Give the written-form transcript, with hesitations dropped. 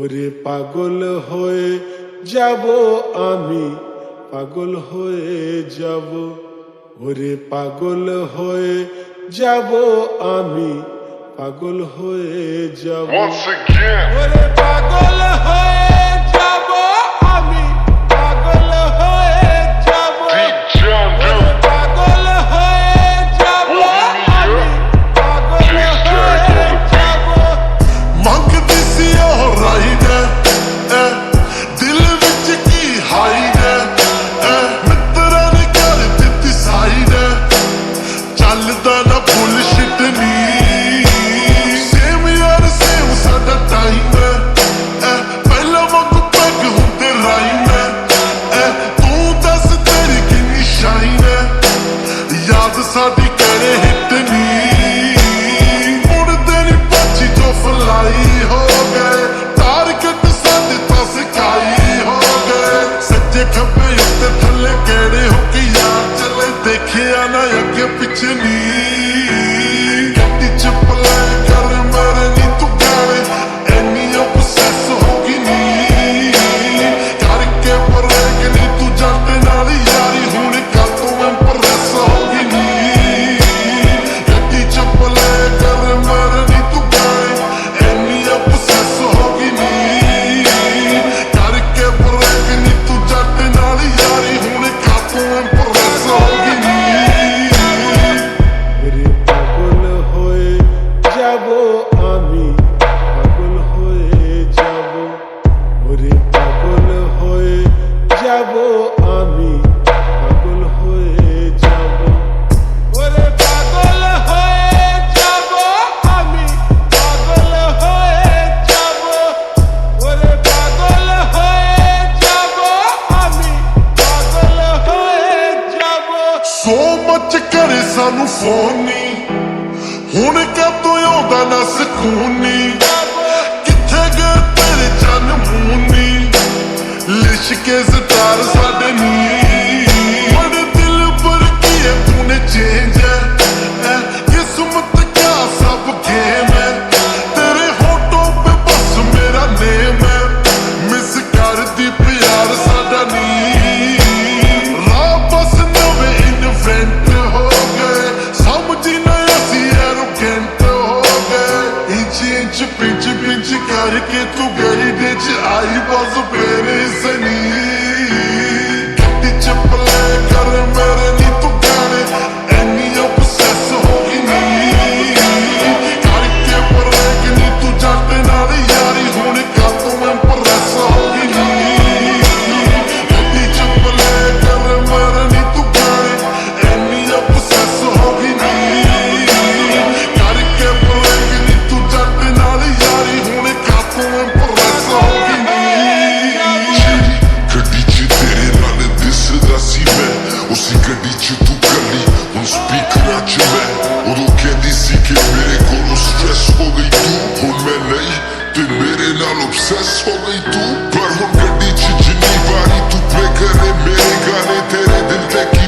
ওরে পাগল হয়ে যাব আমি, পাগল হয়ে যাব। ওরে পাগল হয়ে যাব আমি, পাগল হয়ে যাব। Once again, ওরে পাগল হয়ে যাব আমি, পাগল হয়ে যাব। Deep John ওরে Duke, পাগল হয়ে যাব আমি, পাগল হয়ে যাব। ਮੰਗਦੀ ਸੀ ਉਹ ਰਾਈਡ ਦਿਲ ਵਿੱਚ ਕੀ ਹਾਈਡ ਮਿੱਤਰਾਂ ਨੇ ਕਰ ਦਿੱਤੀ ਸਾਈਡ ਚੱਲਦਾ ਨਾ ਬੁਲਸ਼ਿਟ ਨੀ ਸੇਮ ਯਾਰ ਸੇਮ ਸਾਡਾ ਟਾਈਮ ਪਹਿਲਾਂ ਵਾਂਗੂ ਪੱਗ ਹੁੰਦੇ ਰਾਈਮ ਤੂੰ ਦੱਸ ਤੇਰੀ ਕਿੰਨੀ ਸ਼ਾਈਨ ਯਾਦ ਸਾਡੀ ਕਰੇ ਹਿੱਟ ਨੀ ਫਲਾਈ ਹੋ ਗਏ ਟਾਰਗੇਟ ਸਾਡੇ ਤਾਂ ਸਿਖਾਈ ਹੋ ਗਏ ਸੱਜੇ ਖੱਬੇ ਉੱਤੇ ਥੱਲੇ ਕਿਹੜੇ ਹੋ ਕੇ ਯਾਰ ਚੱਲੇ ਦੇਖਿਆ ਨਾ ਅੱਗੇ ਪਿੱਛੇ ਨੀ ਗੱਡੀ ਚ ਪਲੇ ਕਰ ਮੇਰੇ ਨੀ ਤੂੰ ਗਾਣੇ ਐਨੀ ਅਬਸੈਸ ਹੋ ਗਈ ਨੀ ਕਰਕੇ ਪਰੇਗ ਨੀ ਤੂੰ ਜਾਂਦੇ ਨਾਲ ਯਾਰੀ ਹੁਣ ਕਾਤੋਂ ਇੰਪ੍ਰੈਸ ਹੋ ਗਈ ਨੀ ਗੱਡੀ ਚ ਪਲੇ ਕਰ ਮੇਰੇ ਨੀ ਤੂੰ ਕਰੇ ਸਾਨੂੰ ਫੋਨ ਨੀ ਹੁਣ ਕਦੋਂ ਆਉਂਦਾ ਨਾ ਸਕੂਨ ਨੀ ਕਿੱਥੇ ਗਏ ਤੇਰੇ ਚੰਨ ਮੂਨੀ ਲਿਸ਼ਕੇ ਸਤਾਰ ਸਾਡੇ ਨੀ ਬੜੇ ਦਿਲ ਪਰ ਕੀ ਹੈ ਤੂਨੇ ਚੇਂਜ ਹੈ ਕਿਸਮਤ ਕਾ ਸਭ ਗੇਮ ਹੈ ਤੇਰੇ ਹੋਟੋਂ ਪੇ ਬਸ ਮੇਰਾ ਨੇਮ ਹੈ ਮਿਸ ਕਰਦੀ ਪਿਆਰ ਸਾਡਾ ਨੀ ਰਾਹ ਬਸ ਨਵੇਂ ਇਨਵੈਂਟ ਪਿੰਚ ਕਰਕੇ ਤੂੰ ਗਈ ਦੇ ਚ ਆਈ ਬਸ ਫੇਰੇ ਸਨੀ ਗੱਡੀ ਚ ਪਲੇ ਕਰ ਮੇਰੇ ਨੀ ਤੂੰ ਗਾਣੇ ਐਨੀ ਅਬਸੈਸ ਹੋ ਗਈ ਨੀ ਕਰਕੇ ਪਰੇਗ ਨੀ ਤੂੰ ਜੱਟ ਨਾਲ ਯਾਰੀ ਹੁਣ ਕਾਤੋਂ ਇੰਪ੍ਰੈਸ ਹੋ ਗਈ ਨੀ ਗੱਡੀ ਚ ਪਲੇ ਕਰ ਮੇਰੇ ਨੀ ਤੂੰ ਗਾਣੇ ਐਨੀ ਅਬਸੈਸ ਹੋ ਗਈ ਨੀ ਕਰਕੇ ਪਰੇਗ ਨੀ ਤੂੰ ਜੱਟ ਨਾਲ ਯਾਰੀ ਹੁਣ ਕਾਤੋਂ ਇੰਪ੍ਰੈਸ ਹੋ ਗਈ ਨੀ ਗੱਡੀ ਚ ਤੇਰੇ ਨਾਲ ਦਿਸਦਾ ਸੀ ਮੈਂ ਉਸੇ ਗੱਡੀ ਚ ਤੂੰ ਕੱਲੀ ਹੁਣ ਸਪੀਕਰਾਂ ਚ ਮੈਂ ਉਦੋਂ ਕਹਿੰਦੀ ਸੀ ਕਿ ਮੇਰੇ ਕੋਲੋਂ ਸਟ੍ਰੈਸ ਹੋ ਗਈ ਤੂੰ ਹੁਣ ਮੈਂ ਨਹੀਂ ਤੇ ਮੇਰੇ ਨਾਲ obsess ਹੋ ਗਈ ਤੂੰ ਪਰ ਹੁਣ ਗੱਡੀ ਚ ਜਿੰਨੀ ਵਾਰੀ ਤੂੰ ਪਲੇ ਕਰੇ ਮੇਰੇ ਗਾਣੇ ਤੇਰੇ ਦਿਲ ਤੇ ਕੀ